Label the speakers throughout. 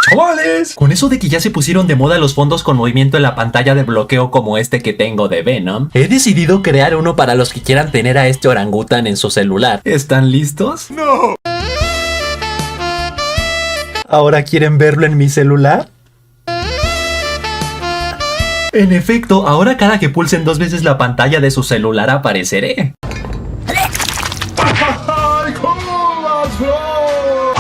Speaker 1: ¡Chavales! Con eso de que ya se pusieron de moda los fondos con movimiento en la pantalla de bloqueo como este que tengo de Venom, he decidido crear uno para los que quieran tener a este orangután en su celular. ¿Están listos? ¡No! ¿Ahora quieren verlo en mi celular? En efecto, ahora cada que pulsen 2 veces la pantalla de su celular apareceré.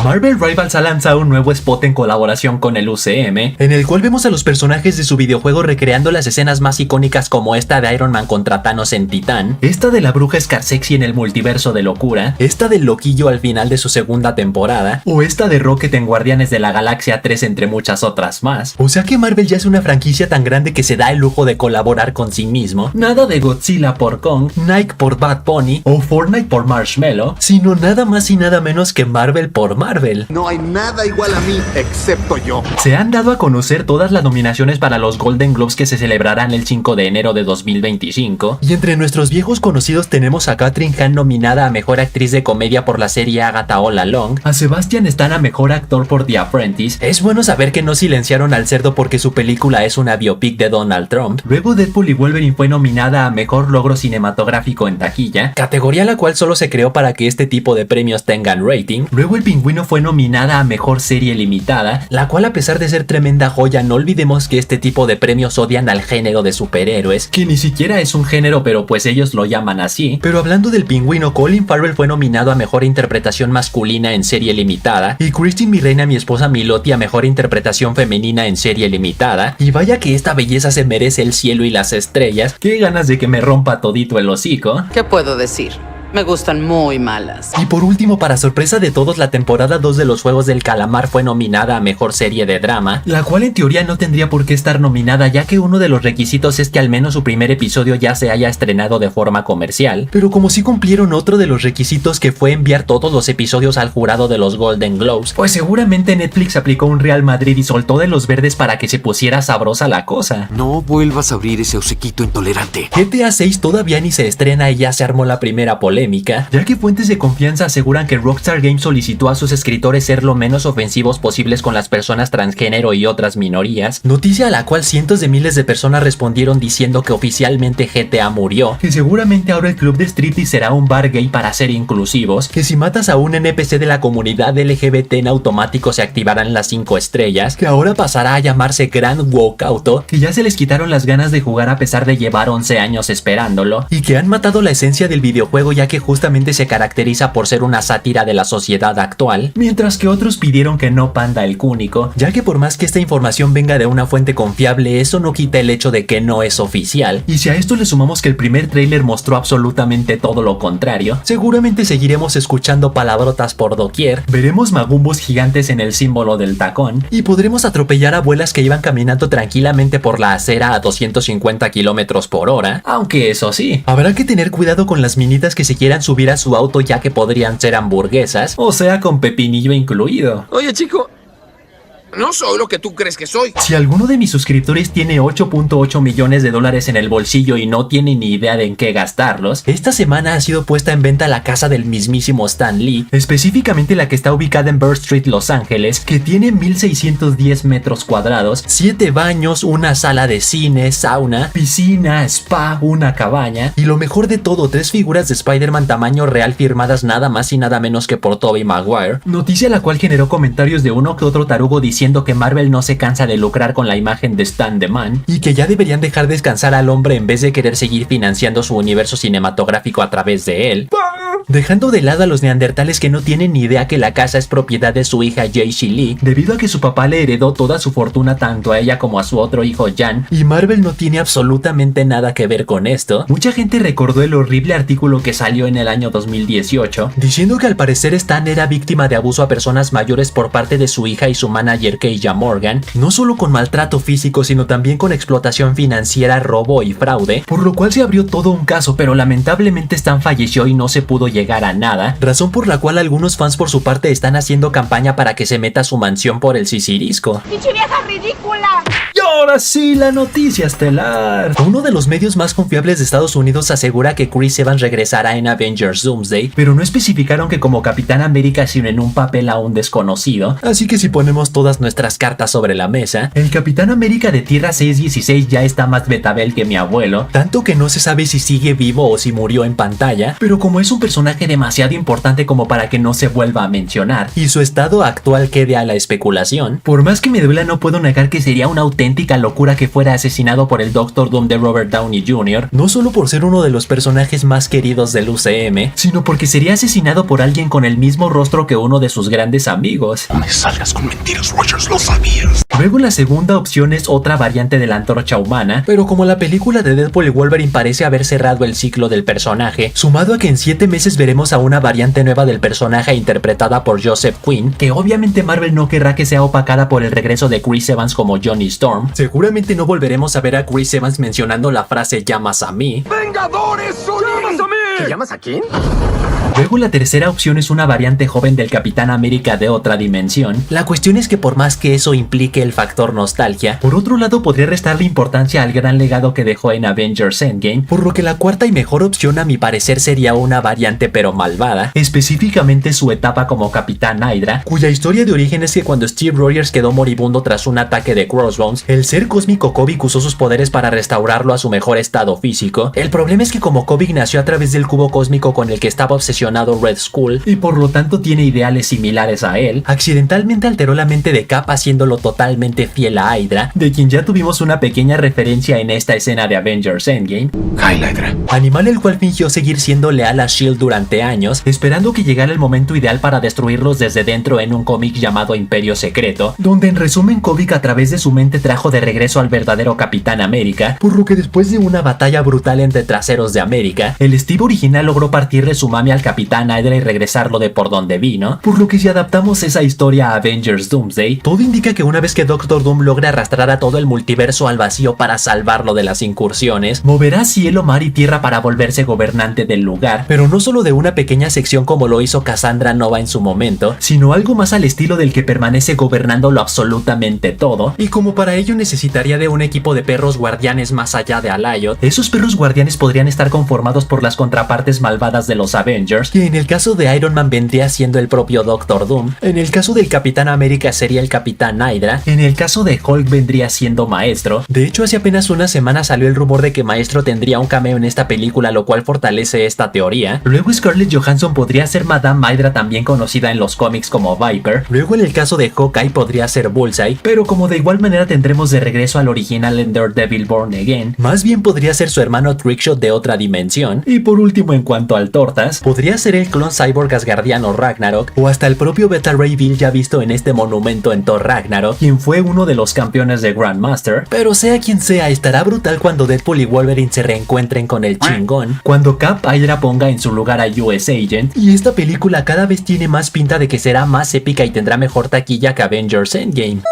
Speaker 1: Marvel Rivals ha lanzado un nuevo spot en colaboración con el UCM, en el cual vemos a los personajes de su videojuego recreando las escenas más icónicas como esta de Iron Man contra Thanos en Titán, esta de la bruja Scarsexy en el multiverso de locura, esta del loquillo al final de su segunda temporada, o esta de Rocket en Guardianes de la Galaxia 3 entre muchas otras más. O sea que Marvel ya es una franquicia tan grande que se da el lujo de colaborar con sí mismo. Nada de Godzilla por Kong, Nike por Bad Bunny o Fortnite por Marshmello, sino nada más y nada menos que Marvel por Marvel.
Speaker 2: No hay nada igual a mí, excepto yo.
Speaker 1: Se han dado a conocer todas las nominaciones para los Golden Globes que se celebrarán el 5 de enero de 2025. Y entre nuestros viejos conocidos tenemos a Kathryn Hahn nominada a Mejor Actriz de Comedia por la serie Agatha All Along, a Sebastian Stan a Mejor Actor por The Apprentice. Es bueno saber que no silenciaron al cerdo porque su película es una biopic de Donald Trump. Luego Deadpool y Wolverine fue nominada a Mejor Logro Cinematográfico en Taquilla, categoría la cual solo se creó para que este tipo de premios tengan rating. Luego El Pingüino fue nominada a Mejor Serie Limitada, la cual a pesar de ser tremenda joya, no olvidemos que este tipo de premios odian al género de superhéroes, que ni siquiera es un género pero pues ellos lo llaman así. Pero hablando del Pingüino, Colin Farrell fue nominado a Mejor Interpretación Masculina en Serie Limitada y Christine Mi Reina, mi esposa Miloti, a Mejor Interpretación Femenina en Serie Limitada. Y vaya que esta belleza se merece el cielo y las estrellas. Qué ganas de que me rompa todito el hocico.
Speaker 3: ¿Qué puedo decir? Me gustan muy malas.
Speaker 1: Y por último, para sorpresa de todos, la temporada 2 de los Juegos del Calamar fue nominada a Mejor Serie de Drama, la cual en teoría no tendría por qué estar nominada, ya que uno de los requisitos es que al menos su primer episodio ya se haya estrenado de forma comercial. Pero como sí cumplieron otro de los requisitos, que fue enviar todos los episodios al jurado de los Golden Globes, pues seguramente Netflix aplicó un Real Madrid y soltó de los verdes para que se pusiera sabrosa la cosa.
Speaker 4: No vuelvas a abrir ese hociquito intolerante.
Speaker 1: GTA 6 todavía ni se estrena y ya se armó la primera polémica, ya que fuentes de confianza aseguran que Rockstar Games solicitó a sus escritores ser lo menos ofensivos posibles con las personas transgénero y otras minorías, noticia a la cual cientos de miles de personas respondieron diciendo que oficialmente GTA murió, que seguramente ahora el club de striptease será un bar gay para ser inclusivos, que si matas a un NPC de la comunidad LGBT en automático se activarán las 5 estrellas, que ahora pasará a llamarse Grand Walk Auto, que ya se les quitaron las ganas de jugar a pesar de llevar 11 años esperándolo, y que han matado la esencia del videojuego ya que justamente se caracteriza por ser una sátira de la sociedad actual, mientras que otros pidieron que no Panda el Cúnico, ya que por más que esta información venga de una fuente confiable, eso no quita el hecho de que no es oficial. Y si a esto le sumamos que el primer tráiler mostró absolutamente todo lo contrario, seguramente seguiremos escuchando palabrotas por doquier, veremos magumbos gigantes en el símbolo del tacón, y podremos atropellar abuelas que iban caminando tranquilamente por la acera a 250 km por hora, aunque eso sí, habrá que tener cuidado con las minitas que se quieran subir a su auto, ya que podrían ser hamburguesas, o sea con pepinillo incluido.
Speaker 2: Oye, chico, no soy lo que tú crees que soy.
Speaker 1: Si alguno de mis suscriptores tiene 8.8 millones de dólares en el bolsillo y no tiene ni idea de en qué gastarlos, esta semana ha sido puesta en venta la casa del mismísimo Stan Lee, específicamente la que está ubicada en Burr Street, Los Ángeles, que tiene 1610 metros cuadrados, 7 baños, una sala de cine, sauna, piscina, spa, una cabaña, y lo mejor de todo, 3 figuras de Spider-Man tamaño real firmadas nada más y nada menos que por Tobey Maguire, noticia la cual generó comentarios de uno que otro tarugo diciendo que Marvel no se cansa de lucrar con la imagen de Stan the Man y que ya deberían dejar descansar al hombre en vez de querer seguir financiando su universo cinematográfico a través de él. Dejando de lado a los neandertales que no tienen ni idea que la casa es propiedad de su hija Jaycee Lee, debido a que su papá le heredó toda su fortuna tanto a ella como a su otro hijo Jan, y Marvel no tiene absolutamente nada que ver con esto. Mucha gente recordó el horrible artículo que salió en el año 2018, diciendo que al parecer Stan era víctima de abuso a personas mayores por parte de su hija y su manager Keija Morgan, no solo con maltrato físico sino también con explotación financiera, robo y fraude, por lo cual se abrió todo un caso, pero lamentablemente Stan falleció y no se pudo llegar a nada, razón por la cual algunos fans por su parte están haciendo campaña para que se meta a su mansión por el sisirisco.
Speaker 5: ¡Pinche vieja ridícula!
Speaker 1: Y ahora sí, la noticia estelar. Uno de los medios más confiables de Estados Unidos asegura que Chris Evans regresará en Avengers Doomsday, pero no especificaron que como Capitán América sino en un papel aún desconocido. Así que si ponemos todas nuestras cartas sobre la mesa, el Capitán América de Tierra 616 ya está más betabel que mi abuelo, tanto que no se sabe si sigue vivo o si murió en pantalla, pero como es un personaje demasiado importante como para que no se vuelva a mencionar, y su estado actual quede a la especulación, por más que me duela no puedo negar que sería una auténtica locura que fuera asesinado por el Doctor Doom de Robert Downey Jr., no solo por ser uno de los personajes más queridos del UCM, sino porque sería asesinado por alguien con el mismo rostro que uno de sus grandes amigos.
Speaker 5: No me salgas con mentiras, Rogers, lo sabías.
Speaker 1: Luego la segunda opción es otra variante de la antorcha humana, pero como la película de Deadpool y Wolverine parece haber cerrado el ciclo del personaje, sumado a que en 7 meses veremos a una variante nueva del personaje interpretada por Joseph Quinn, que obviamente Marvel no querrá que sea opacada por el regreso de Chris Evans como Johnny Storm, seguramente no volveremos a ver a Chris Evans mencionando la frase "llamas a mí".
Speaker 2: ¡Vengadores, ¡llamas a mí!
Speaker 5: ¿Te llamas a quién?
Speaker 1: Luego la tercera opción es una variante joven del Capitán América de otra dimensión. La cuestión es que por más que eso implique el factor nostalgia, por otro lado podría restarle importancia al gran legado que dejó en Avengers Endgame, por lo que la cuarta y mejor opción a mi parecer sería una variante pero malvada, específicamente su etapa como Capitán Hydra, cuya historia de origen es que cuando Steve Rogers quedó moribundo tras un ataque de Crossbones, el ser cósmico Kobik usó sus poderes para restaurarlo a su mejor estado físico. El problema es que como Kobik nació a través del cubo cósmico con el que estaba obsesionado Red Skull y por lo tanto tiene ideales similares a él, accidentalmente alteró la mente de Cap haciéndolo totalmente fiel a Hydra, de quien ya tuvimos una pequeña referencia en esta escena de Avengers Endgame.
Speaker 5: Kyle Hydra.
Speaker 1: Animal el cual fingió seguir siendo leal a S.H.I.E.L.D. durante años, esperando que llegara el momento ideal para destruirlos desde dentro en un cómic llamado Imperio Secreto, donde en resumen Kobik a través de su mente trajo de regreso al verdadero Capitán América, por lo que después de una batalla brutal entre traseros de América, el Steve original logró partirle su mami al Capitán Hydra y regresarlo de por donde vino, por lo que si adaptamos esa historia a Avengers Doomsday, todo indica que una vez que Doctor Doom logra arrastrar a todo el multiverso al vacío para salvarlo de las incursiones, moverá cielo, mar y tierra para volverse gobernante del lugar, pero no solo de una pequeña sección como lo hizo Cassandra Nova en su momento, sino algo más al estilo del que permanece gobernándolo absolutamente todo, y como para ello necesitaría de un equipo de perros guardianes más allá de Alliot, esos perros guardianes podrían estar conformados por las contrapartes malvadas de los Avengers, que en el caso de Iron Man vendría siendo el propio Doctor Doom, en el caso del Capitán América sería el Capitán Hydra, en el caso de Hulk vendría siendo Maestro. De hecho, hace apenas una semana salió el rumor de que Maestro tendría un cameo en esta película, lo cual fortalece esta teoría. Luego Scarlett Johansson podría ser Madame Hydra, también conocida en los cómics como Viper. Luego en el caso de Hawkeye podría ser Bullseye, pero como de igual manera tendremos de regreso al original en Daredevil Born Again, más bien podría ser su hermano Trickshot de otra dimensión. Y por último, en cuanto al Tortas, podría ser el clon cyborg asgardiano Ragnarok, o hasta el propio Beta Ray Bill ya visto en este monumento en Thor Ragnarok, quien fue uno de los campeones de Grandmaster. Pero sea quien sea, estará brutal cuando Deadpool y Wolverine se reencuentren con el chingón, cuando Cap Hydra ponga en su lugar a US Agent, y esta película cada vez tiene más pinta de que será más épica y tendrá mejor taquilla que Avengers Endgame.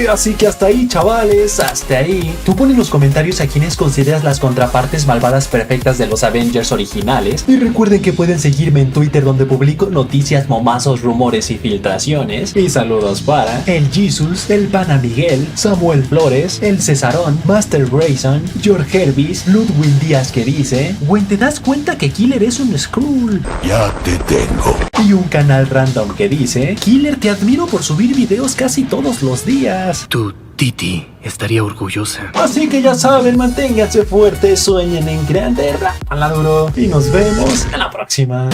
Speaker 1: Así que hasta ahí, chavales, hasta ahí. Tú pon en los comentarios a quienes consideras las contrapartes malvadas perfectas de los Avengers originales. Y recuerden que pueden seguirme en Twitter, donde publico noticias, momazos, rumores y filtraciones. Y saludos para el Jesus, el Pana Miguel, Samuel Flores, el Cesarón, Master Grayson, George Hervis, Ludwig Díaz que dice: "Güey, ¿te das cuenta que Killer es un Skrull?"
Speaker 5: Ya te tengo.
Speaker 1: Y un canal random que dice: "Killer, te admiro por subir videos casi todos los días.
Speaker 6: Tu Titi estaría orgullosa."
Speaker 1: Así que ya saben, manténganse fuertes, sueñen en grande, rapa la duro, y nos vemos en la próxima.